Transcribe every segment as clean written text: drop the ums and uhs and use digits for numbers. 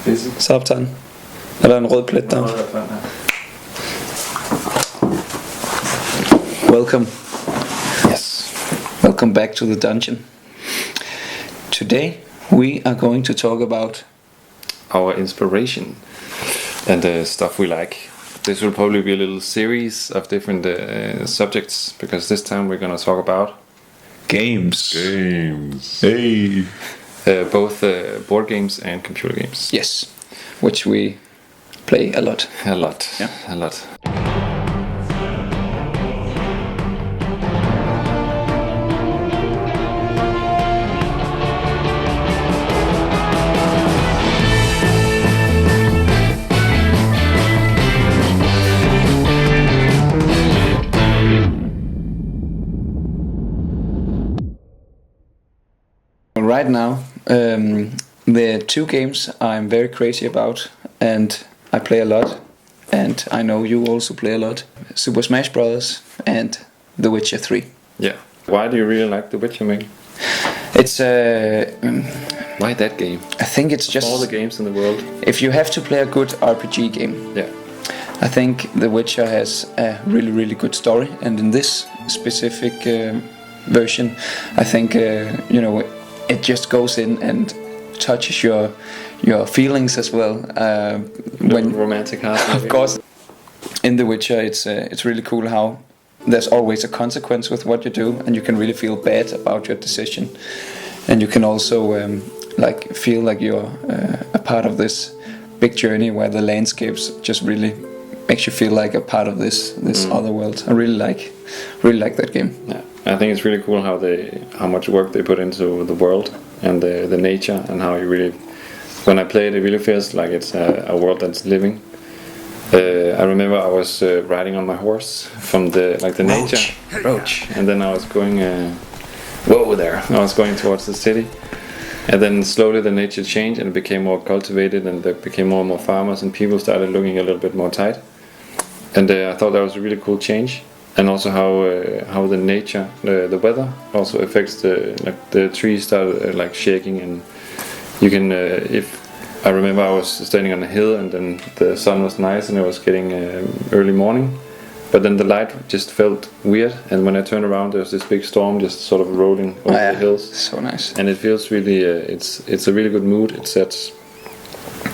Busy. Så optager den. Er der en rød plet der? Welcome. Yes. Welcome back to the dungeon. Today we are going to talk about Our inspiration and the stuff we like. This will probably be a little series of different subjects, because this time we're going to talk about games. Hey. Both board games and computer games. Yes, which we play a lot. A lot. Yeah. A lot. Right now, there are two games I'm very crazy about, and I play a lot, and I know you also play a lot. Super Smash Bros. And The Witcher 3. Yeah. Why do you really like The Witcher, Mikkel? It's Why that game? I think it's just All the games in the world. if you have to play a good RPG game. Yeah. I think The Witcher has a really, really good story, and in this specific version, I think it just goes in and touches your feelings as well. When romantic heart. Of course, in The Witcher, it's really cool how there's always a consequence with what you do, and you can really feel bad about your decision, and you can also feel like you're a part of this big journey where the landscapes just really makes you feel like a part of this other world. I really like that game. Yeah. I think it's really cool how much work they put into the world and the nature, and how you really, when I play it, it really feels like it's a world that's living. I remember I was riding on my horse from the nature, Roach, and then I was going, whoa there, I was going towards the city, and then slowly the nature changed and it became more cultivated, and there became more and more farmers, and people started looking a little bit more tight, and I thought that was a really cool change. And also how the nature, the weather also affects the trees started shaking, and you can I remember I was standing on a hill, and then the sun was nice and it was getting early morning, but then the light just felt weird, and when I turned around there was this big storm just sort of rolling over the hills. So nice. And it feels really it's a really good mood. So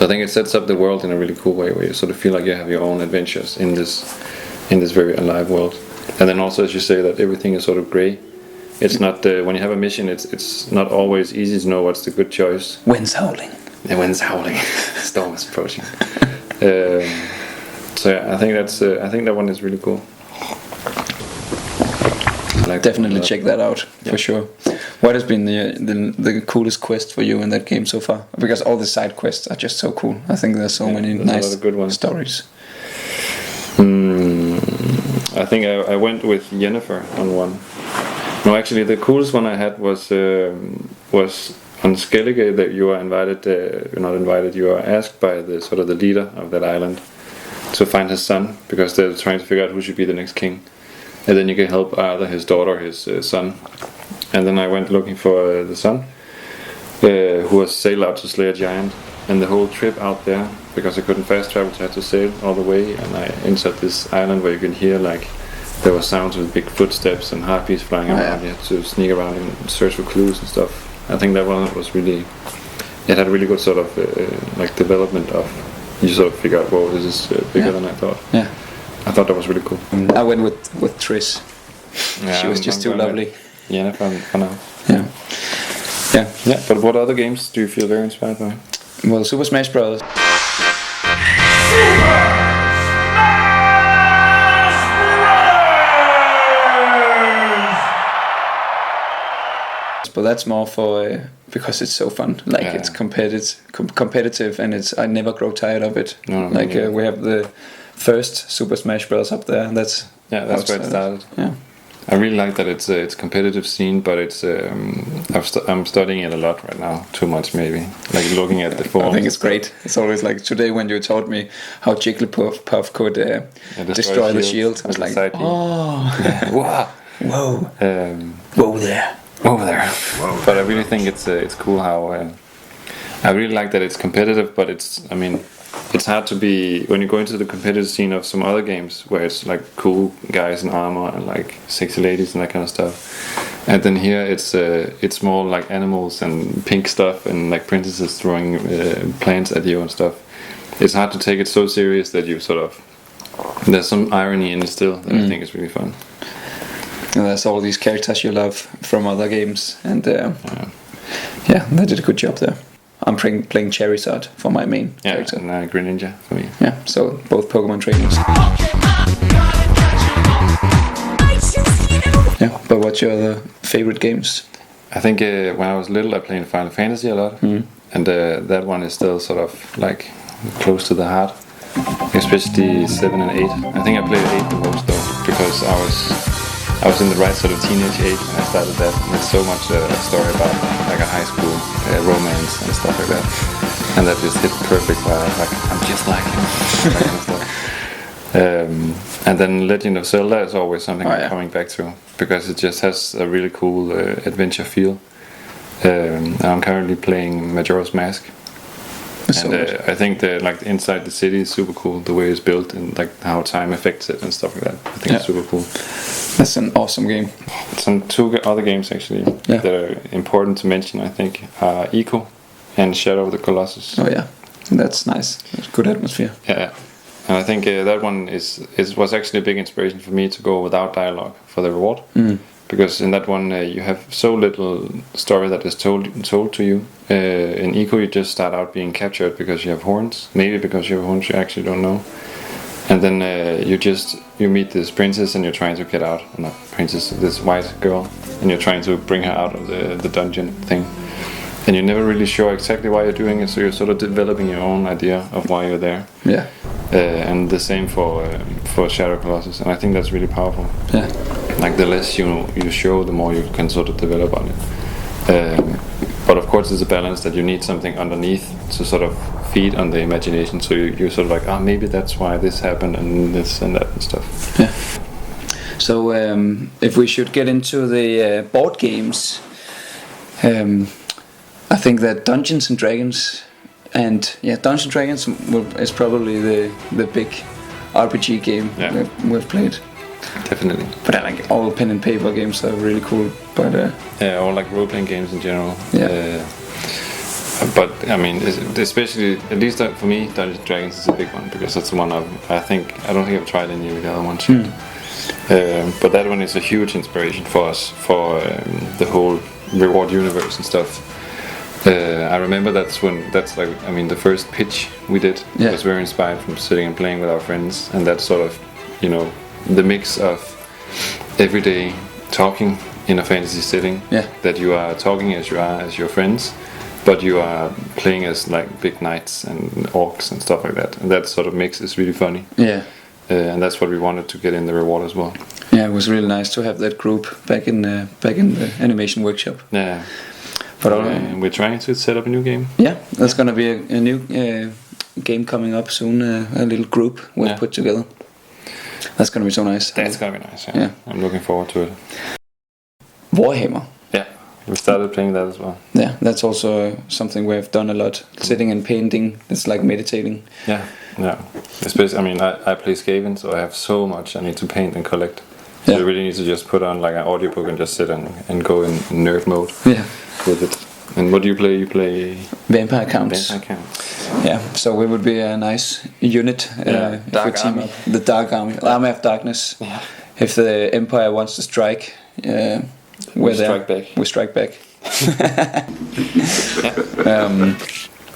I think it sets up the world in a really cool way, where you sort of feel like you have your own adventures in this very alive world. And then also, as you say, that everything is sort of grey. It's not when you have a mission, it's not always easy to know what's the good choice. Wind's howling. The wind's howling. Storm is approaching. So yeah, I think that one is really cool. Definitely check that out for sure. What has been the coolest quest for you in that game so far? Because all the side quests are just so cool. I think there's so many nice a lot of good ones. Stories. I think I went with Jennifer on one. No, actually, the coolest one I had was on Skellige, that you are invited. You're not invited. You are asked by the leader of that island to find his son, because they're trying to figure out who should be the next king, and then you can help either his daughter or his son. And then I went looking for the son, who was sailed out to slay a giant. And the whole trip out there, because I couldn't fast travel, so I had to sail all the way, and I entered this island where you can hear there were sounds with big footsteps and harpies flying around. You had to sneak around and search for clues and stuff. I think that one was really, it had a really good sort of development of, you sort of figure out, whoa, this is bigger than I thought. Yeah, I thought that was really cool. I went with Trish. Yeah, she was just too lovely. Yeah, for now. Yeah. But what other games do you feel very inspired by? Well, Super Smash Bros. But that's more for because it's so fun. It's competitive, and I never grow tired of it. No, we have the first Super Smash Bros. Up there. And that's where it started. Yeah. I really like that it's competitive scene, but it's I'm studying it a lot right now. Too much maybe, looking at the forums. I think it's great. It's always today when you taught me how Jigglypuff could destroy the shield. I was like, wow, whoa, whoa there. But I really think it's cool how I really like that it's competitive, but it's hard to be when you go into the competitive scene of some other games where it's like cool guys in armor and like sexy ladies and that kind of stuff. And then here it's more like animals and pink stuff and like princesses throwing plants at you and stuff. It's hard to take it so serious that you sort of there's some irony in it still that I think is really fun. And there's all these characters you love from other games, and they did a good job there. I'm playing Charizard for my main character. And Greninja for me. Yeah, so both Pokemon trainers. Yeah, but what's your other favorite games? I think when I was little I played Final Fantasy a lot, and that one is still sort of like close to the heart, especially 7 and 8. I think I played 8 the most though, because I was in the right sort of teenage age when I started that, and it's so much a story about like a high school romance and stuff like that, and that just hit perfect where I was like, I'm just like him. That kind of stuff. And then Legend of Zelda is always something I'm coming back to, because it just has a really cool adventure feel. I'm currently playing Majora's Mask. And I think the like inside the city is super cool, the way it's built and like how time affects it and stuff like that. I think it's super cool. That's an awesome game. Some 2 other games actually that are important to mention, I think, are Eco and Shadow of the Colossus. Oh yeah, that's nice. That's good atmosphere. Yeah, and I think that one was actually a big inspiration for me to go without dialogue for the reward. Because in that one you have so little story that is told to you. In Eco you just start out being captured because you have horns. Maybe because you have horns you actually don't know. And then you meet this princess and you're trying to get out. Not princess, this white girl. And you're trying to bring her out of the dungeon thing. And you're never really sure exactly why you're doing it, so you're sort of developing your own idea of why you're there. Yeah. And the same for Shadow Colossus, and I think that's really powerful. Yeah. Like the less you show, the more you can sort of develop on it. But of course, there's a balance that you need something underneath to sort of feed on the imagination. So you're sort of like, maybe that's why this happened and this and that and stuff. Yeah. So if we should get into the board games, I think that Dungeons and Dragons, Dungeons and Dragons is probably the big RPG game we've played. Definitely. But I like all pen and paper games are really cool. But or like role playing games in general. Yeah. But I mean, especially at least for me, Dungeons and Dragons is a big one because that's the one I don't think I've tried any of the other ones yet. But that one is a huge inspiration for us for the whole reward universe and stuff. I remember that's the first pitch we did was very inspired from sitting and playing with our friends, and that's sort of, the mix of everyday talking in a fantasy setting, that you are talking as you are as your friends, but you are playing as like big knights and orcs and stuff like that, and that sort of mix is really funny. And that's what we wanted to get in the reward as well. It was really nice to have that group back in the animation workshop. But we're trying to set up a new game. There's gonna be a new game coming up soon. A little group we've put together. That's gonna be so nice. That's gonna be nice. Yeah. I'm looking forward to it. Warhammer. We started playing that as well. That's also something we've done a lot. Sitting and painting. It's like meditating. Especially, I play Skaven, so I have so much I need to paint and collect. So you really need to just put on like an audiobook and just sit and go in nerd mode with it. And what do you play? You play Vampire Counts. So we would be a nice unit if we team up. The Dark Army. Army of Darkness. If the Empire wants to strike, we strike back.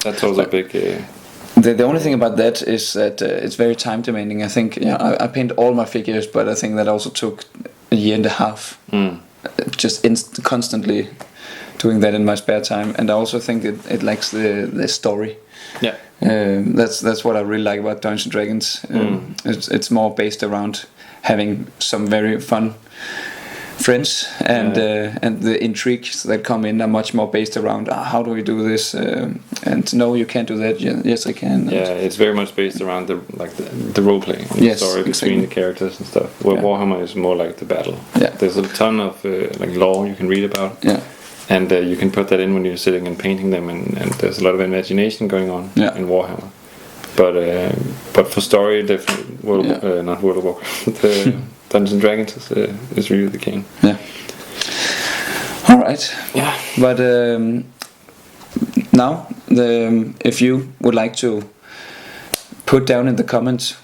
That's also a big. The only thing about that is that it's very time demanding. I think I paint all my figures, but I think that also took a year and a half. Just constantly doing that in my spare time, and I also think it lacks the story. That's what I really like about Dungeons and Dragons. It's more based around having some very fun friends, and the intrigues that come in are much more based around how do we do this, and no, you can't do that. Yes, I can. It's very much based around the role playing, the story between the characters and stuff. Warhammer is more like the battle. There's a ton of like lore you can read about. and you can put that in when you're sitting and painting them, and there's a lot of imagination going on in Warhammer. But for story, definitely not World of Warcraft. Dungeons and Dragons is really the king. Yeah. All right. Yeah. But now, if you would like to put down in the comments.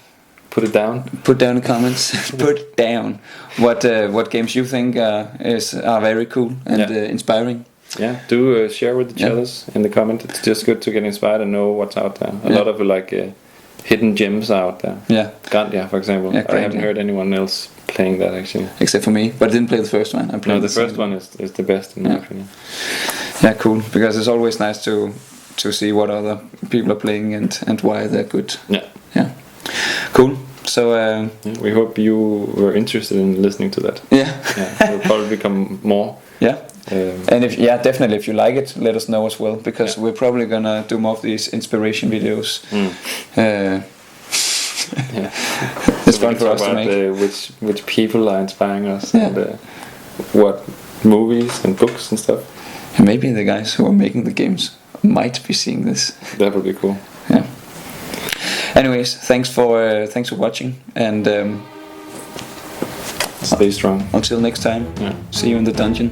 Put it down. Put down in the comments. Put down what games you think are very cool and inspiring. Yeah, do share with each others in the comment. It's just good to get inspired and know what's out there. A lot of hidden gems out there. Yeah. Grandia, for example. I haven't heard anyone else playing that actually. Except for me, but I didn't play the first one. The first one is the best in my opinion. Yeah, cool. Because it's always nice to see what other people are playing and why they're good. Yeah. Yeah. Cool. So we hope you were interested in listening to that. Yeah. We'll probably become more. Yeah. And definitely if you like it, let us know as well, because we're probably gonna do more of these inspiration videos. It's fun for us to make. Which people are inspiring us, and what movies and books and stuff. And maybe the guys who are making the games might be seeing this. That would be cool. Yeah. Anyways, thanks for watching, and stay strong. Until next time. See you in the dungeon.